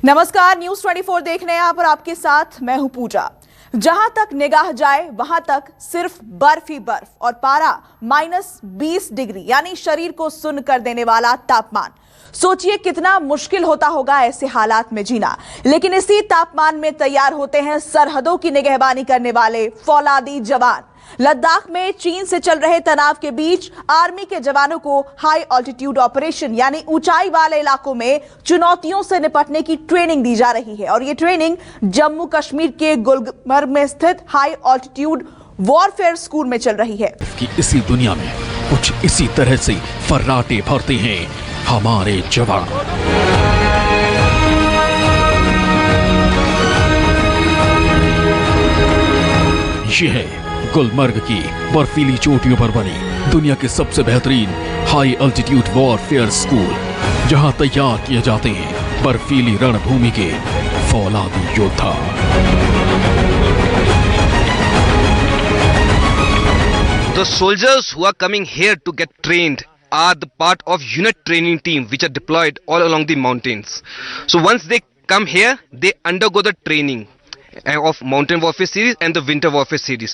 नमस्कार, न्यूज 24 देख रहे हैं आप और आपके साथ मैं हूं पूजा। जहां तक निगाह जाए वहां तक सिर्फ बर्फ ही बर्फ और पारा -20 डिग्री यानी शरीर को सुन्न कर देने वाला तापमान। सोचिए कितना मुश्किल होता होगा ऐसे हालात में जीना। लेकिन इसी तापमान में तैयार होते हैं सरहदों की निगहबानी करने वाले फौलादी जवान। लद्दाख में चीन से चल रहे तनाव के बीच आर्मी के जवानों को हाई ऑल्टीट्यूड ऑपरेशन यानी ऊंचाई वाले इलाकों में चुनौतियों से निपटने की ट्रेनिंग दी जा रही है। और ये ट्रेनिंग जम्मू कश्मीर के गुलमर्ग में स्थित हाई ऑल्टीट्यूड वॉरफेयर स्कूल में चल रही है। कि इसी दुनिया में कुछ इसी तरह से फर्राटे भरते हैं हमारे जवान। यह है गुलमर्ग की बर्फीली चोटियों पर बनी दुनिया के सबसे बेहतरीन हाई अल्टीट्यूड वॉरफेयर स्कूल, जहां तैयार किए जाते हैं बर्फीली रणभूमि के फौलादी योद्धा। The soldiers who are coming here to get trained are the part of unit training team which are deployed all along the mountains. So once they come here, they undergo the training of mountain warfare series and the winter warfare series.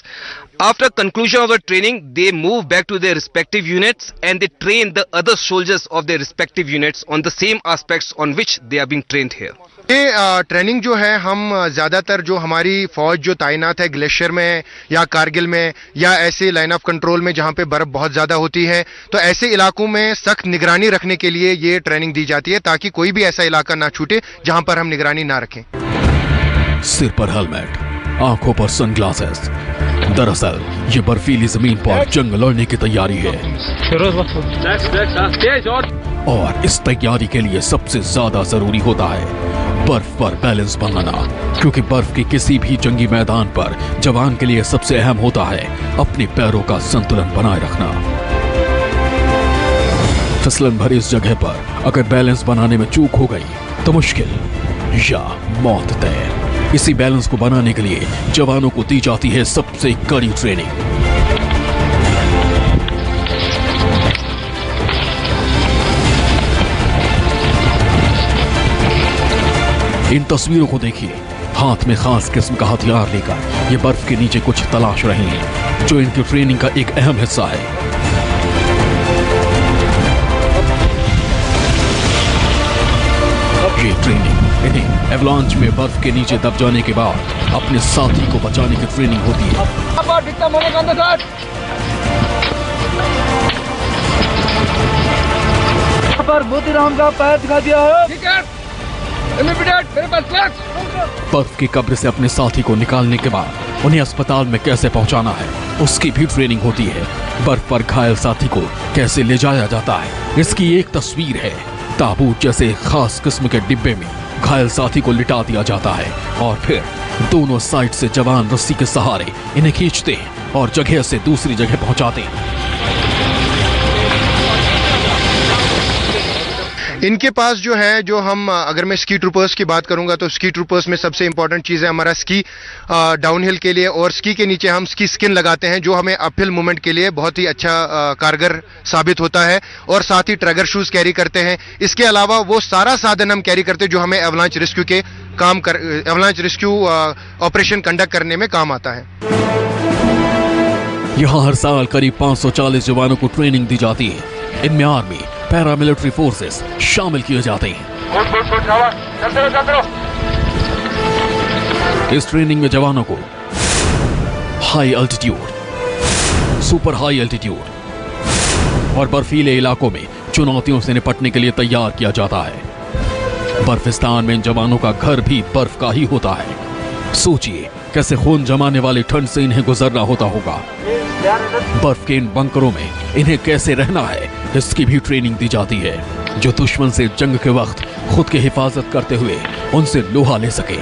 After conclusion of the training, they move back to their respective units and they train the other soldiers of their respective units on the same aspects on which they are being trained here. ये training जो है हम ज़्यादातर जो हमारी फौज जो तैनात है ग्लेशियर में या कारगिल में या ऐसे लाइन ऑफ कंट्रोल में जहाँ पे बर्फ़ बहुत ज़्यादा होती है, तो ऐसे इलाकों में सख्त निगरानी रखने के लिए ये ट्रेनिंग दी जाती है ताकि कोई भी ऐसा इलाका ना छूटे जहाँ पर हम निगरानी ना रखें। सिर पर हेलमेट, आंखों पर सनग्लासेस। दरअसल ये बर्फीली जमीन पर जंग लड़ने की तैयारी है और इस तैयारी के लिए सबसे ज्यादा जरूरी होता है बर्फ पर बैलेंस बनाना, क्योंकि बर्फ के किसी भी जंगी मैदान पर जवान के लिए सबसे अहम होता है अपने पैरों का संतुलन बनाए रखना। फिसलन भरी इस जगह पर अगर बैलेंस बनाने में चूक हो गई तो मुश्किल या मौत तय। इसी बैलेंस को बनाने के लिए जवानों को दी जाती है सबसे कड़ी ट्रेनिंग। इन तस्वीरों को देखिए, हाथ में खास किस्म का हथियार लेकर ये बर्फ के नीचे कुछ तलाश रहे हैं, जो इनकी ट्रेनिंग का एक अहम हिस्सा है। ये ट्रेनिंग इन्हें एवलांच में बर्फ के नीचे दब जाने के बाद अपने साथी को बचाने की ट्रेनिंग होती है। मोतीराम का पैर दिखा दिया है। बर्फ की कब्र से अपने साथी को निकालने के बाद उन्हें अस्पताल में कैसे पहुंचाना है, उसकी भी ट्रेनिंग होती है। बर्फ पर घायल साथी को कैसे ले जाया जाता है, इसकी एक तस्वीर है। ताबूत जैसे खास किस्म के डिब्बे में घायल साथी को लिटा दिया जाता है और फिर दोनों साइड से जवान रस्सी के सहारे इन्हें खींचते हैं और जगह से दूसरी जगह पहुंचाते हैं। इनके पास जो है, जो हम अगर मैं स्की ट्रूपर्स की बात करूंगा तो स्की ट्रूपर्स में सबसे इंपॉर्टेंट चीज़ है हमारा स्की डाउनहिल के लिए, और स्की के नीचे हम स्की स्किन लगाते हैं जो हमें अपहिल मूवमेंट के लिए बहुत ही अच्छा कारगर साबित होता है। और साथ ही ट्रैगर शूज कैरी करते हैं। इसके अलावा वो सारा साधन हम कैरी करते हैं जो हमें एवलांच रेस्क्यू के एवलांच रेस्क्यू ऑपरेशन कंडक्ट करने में काम आता है। यहाँ हर साल करीब 540 जवानों को ट्रेनिंग दी जाती है। इनमें आर्मी, पैरामिलिट्री फोर्सेस शामिल किए जाते हैं। इस ट्रेनिंग में जवानों को high altitude, super high altitude और बर्फीले इलाकों में चुनौतियों से निपटने के लिए तैयार किया जाता है। बर्फिस्तान में इन जवानों का घर भी बर्फ का ही होता है। सोचिए कैसे खून जमाने वाली ठंड से इन्हें गुजरना होता होगा। बर्फ के इन बंकरों में इन्हें कैसे रहना है, इसकी भी ट्रेनिंग दी जाती है, जो दुश्मन से जंग के वक्त खुद की हिफाजत करते हुए उनसे लोहा ले सके।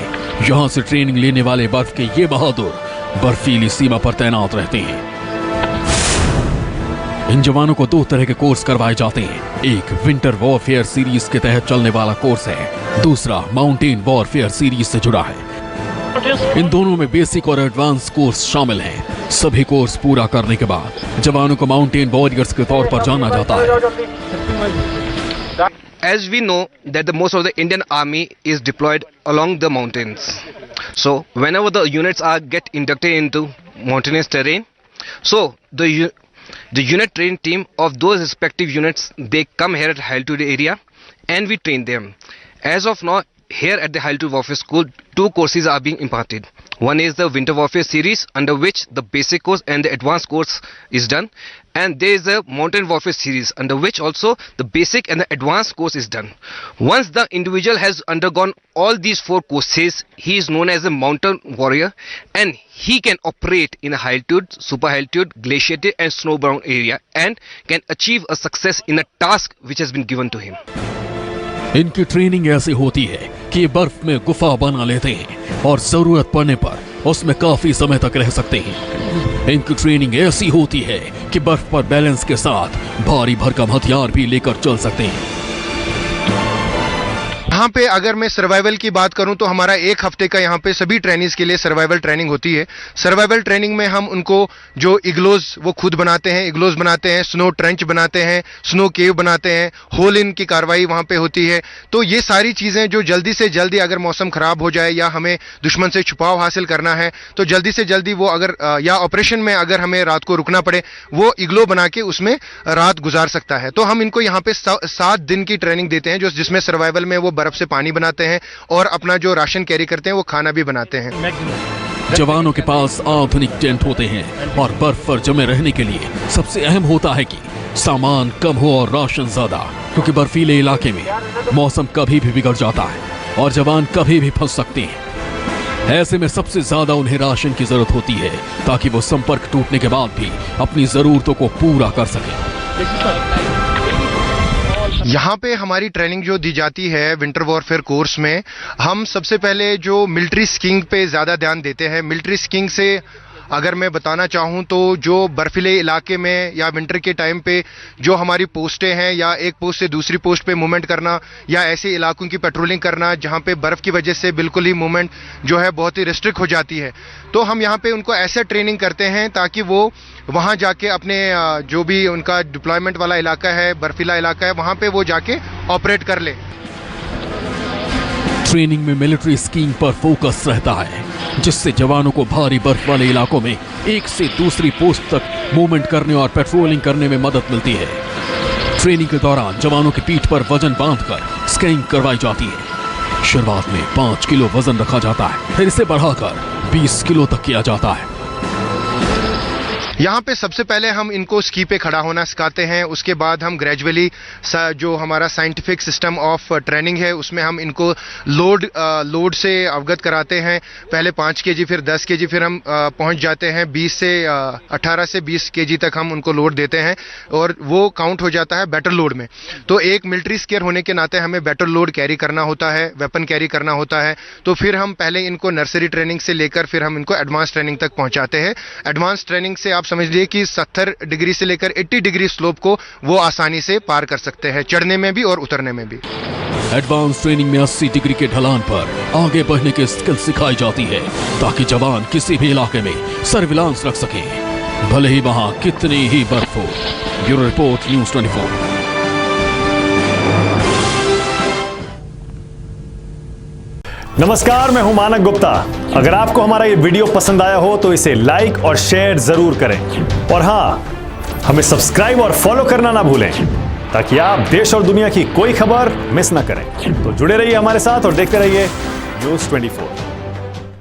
यहाँ से ट्रेनिंग लेने वाले बर्फ के ये बहादुर बर्फीली सीमा पर तैनात रहते हैं। इन जवानों को 2 तरह के कोर्स करवाए जाते हैं। एक विंटर वॉरफेयर सीरीज के तहत चलने वाला कोर्स है, दूसरा माउंटेन वॉरफेयर सीरीज से जुड़ा है। इन दोनों में बेसिक और एडवांस कोर्स शामिल हैं। सभी कोर्स पूरा करने के बाद जवानों को माउंटेन वॉरियर्स के तौर पर जाना जाता है। as we know that the most of the Indian army is deployed along the mountains. So whenever the units are get inducted into mountainous terrain, so the unit train team of those respective units, they come here at altitude area and we train them. As of now, here at the Altitude Warfare School, 2 courses are being imparted. One is the Winter Warfare series, under which the basic course and the advanced course is done, and there is a Mountain Warfare series, under which also the basic and the advanced course is done. Once the individual has undergone all these 4 courses, he is known as a mountain warrior, and he can operate in a altitude, super altitude, glaciated and snowbound area, and can achieve a success in a task which has been given to him. इनकी training ऐसी होती है कि ये बर्फ में गुफा बना लेते हैं और जरूरत पड़ने पर उसमें काफी समय तक रह सकते हैं। इनकी ट्रेनिंग ऐसी होती है कि बर्फ पर बैलेंस के साथ भारी भरकम हथियार भी लेकर चल सकते हैं। यहाँ पे अगर मैं सर्वाइवल की बात करूं तो हमारा 1 हफ्ते का यहाँ पे सभी ट्रेनिंग्स के लिए सर्वाइवल ट्रेनिंग होती है। सर्वाइवल ट्रेनिंग में हम उनको जो इग्लोज वो खुद बनाते हैं, इग्लोज बनाते हैं, स्नो ट्रेंच बनाते हैं, स्नो केव बनाते हैं, होल इन की कार्रवाई वहाँ पे होती है। तो ये सारी चीज़ें जो जल्दी से जल्दी अगर मौसम खराब हो जाए या हमें दुश्मन से छुपाव हासिल करना है तो जल्दी से जल्दी वो अगर या ऑपरेशन में अगर हमें रात को रुकना पड़े, वो इग्लो बना के उसमें रात गुजार सकता है। तो हम इनको यहाँ पे 7 दिन की ट्रेनिंग देते हैं, जिसमें सर्वाइवल में वो बर्फ से पानी बनाते हैं और अपना जो राशन कैरी करते हैं वो खाना भी बनाते हैं। जवानों के पास आधुनिक टेंट होते हैं और बर्फ पर जमे रहने के लिए सबसे अहम होता है कि सामान कम हो और राशन ज्यादा, क्योंकि बर्फीले इलाके में मौसम कभी भी बिगड़ जाता है और जवान कभी भी फंस सकते हैं। ऐसे में सबसे ज्यादा उन्हें राशन की जरूरत होती है ताकि वो संपर्क टूटने के बाद भी अपनी जरूरतों को पूरा कर सके। यहाँ पे हमारी ट्रेनिंग जो दी जाती है विंटर वॉरफेयर कोर्स में, हम सबसे पहले जो मिलिट्री स्कीइंग पे ज़्यादा ध्यान देते हैं। मिलिट्री स्कीइंग से अगर मैं बताना चाहूँ तो जो बर्फीले इलाके में या विंटर के टाइम पे जो हमारी पोस्टें हैं या एक पोस्ट से दूसरी पोस्ट पे मूवमेंट करना या ऐसे इलाकों की पेट्रोलिंग करना जहाँ पे बर्फ़ की वजह से बिल्कुल ही मूवमेंट जो है बहुत ही रिस्ट्रिक्ट हो जाती है, तो हम यहाँ पे उनको ऐसे ट्रेनिंग करते हैं ताकि वो वहाँ जाके अपने जो भी उनका डिप्लॉयमेंट वाला इलाका है, बर्फीला इलाका है, वहाँ पे वो जाके ऑपरेट कर ले। ट्रेनिंग में मिलिट्री स्कीइंग पर फोकस रहता है, जिससे जवानों को भारी बर्फ वाले इलाकों में एक से दूसरी पोस्ट तक मूवमेंट करने और पेट्रोलिंग करने में मदद मिलती है। ट्रेनिंग के दौरान जवानों की पीठ पर वजन बांधकर स्कीइंग करवाई जाती है। शुरुआत में 5 किलो वजन रखा जाता है, फिर इसे बढ़ाकर 20 किलो तक किया जाता है। यहाँ पे सबसे पहले हम इनको स्की पे खड़ा होना सिखाते हैं, उसके बाद हम ग्रेजुअली जो हमारा साइंटिफिक सिस्टम ऑफ ट्रेनिंग है उसमें हम इनको लोड से अवगत कराते हैं। पहले 5 केजी, फिर 10 केजी, फिर हम पहुँच जाते हैं 18 से 20 केजी तक हम उनको लोड देते हैं और वो काउंट हो जाता है बेटर लोड में। तो एक मिलिट्री स्केयर होने के नाते हमें बेटर लोड कैरी करना होता है, वेपन कैरी करना होता है। तो फिर हम पहले इनको नर्सरी ट्रेनिंग से लेकर फिर हम इनको एडवांस ट्रेनिंग तक पहुँचाते हैं। एडवांस ट्रेनिंग से आप समझ लीजिए कि 70 डिग्री से लेकर 80 डिग्री स्लोप को वो आसानी से पार कर सकते हैं, चढ़ने में भी और उतरने में भी। एडवांस ट्रेनिंग में 80 डिग्री के ढलान पर आगे बढ़ने की स्किल सिखाई जाती है ताकि जवान किसी भी इलाके में सर्विलांस रख सके, भले ही वहां कितनी ही बर्फ हो। Bureau report, news 24। नमस्कार, मैं हूं मानक गुप्ता। अगर आपको हमारा ये वीडियो पसंद आया हो तो इसे लाइक और शेयर जरूर करें और हाँ, हमें सब्सक्राइब और फॉलो करना ना भूलें ताकि आप देश और दुनिया की कोई खबर मिस ना करें। तो जुड़े रहिए हमारे साथ और देखते रहिए न्यूज़ 24।